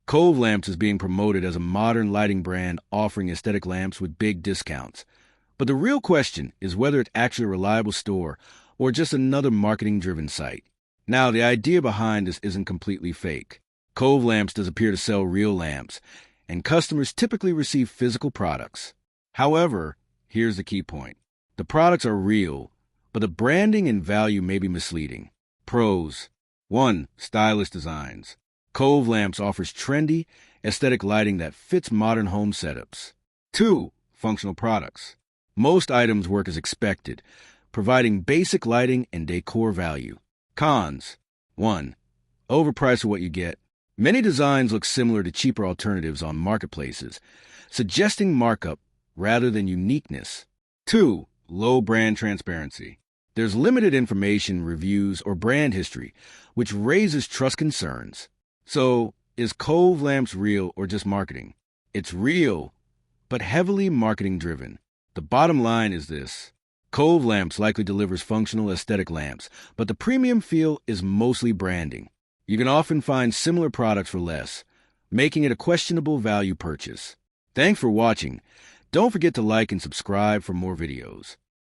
Covelamps is being promoted as a modern lighting brand offering aesthetic lamps with big discounts. But the real question is whether it's actually a reliable store or just another marketing-driven site. Now, the idea behind this isn't completely fake. Covelamps does appear to sell real lamps, and customers typically receive physical products. However, here's the key point. The products are real, but the branding and value may be misleading. Pros. 1. Stylish designs. Covelamps offers trendy, aesthetic lighting that fits modern home setups. 2. Functional products. Most items work as expected, providing basic lighting and decor value. Cons. 1. Overpriced for what you get. Many designs look similar to cheaper alternatives on marketplaces, suggesting markup rather than uniqueness. 2. Low brand transparency. There's limited information, reviews, or brand history, which raises trust concerns. So, is Covelamps real or just marketing? It's real, but heavily marketing-driven. The bottom line is this. Covelamps likely delivers functional aesthetic lamps, but the premium feel is mostly branding. You can often find similar products for less, making it a questionable value purchase. Thanks for watching. Don't forget to like and subscribe for more videos.